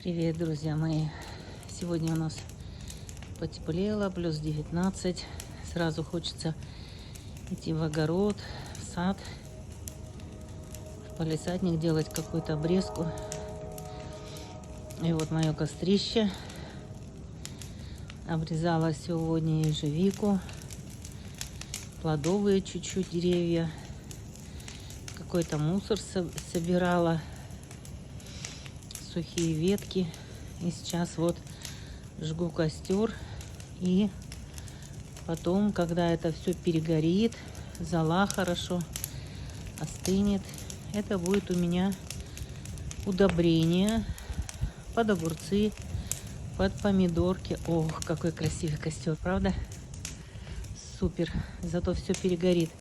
Привет, друзья мои! Сегодня у нас потеплело, плюс 19. Сразу хочется идти в огород, в сад, в палисадник, делать какую-то обрезку. И вот мое кострище. Обрезала сегодня ежевику, плодовые чуть-чуть деревья. Какой-то мусор собирала, сухие ветки. И сейчас вот жгу костер. И потом, когда это все перегорит, зола хорошо остынет, это будет у меня удобрение под огурцы, под помидорки. Ох, какой красивый костер, правда? Супер. Зато все перегорит.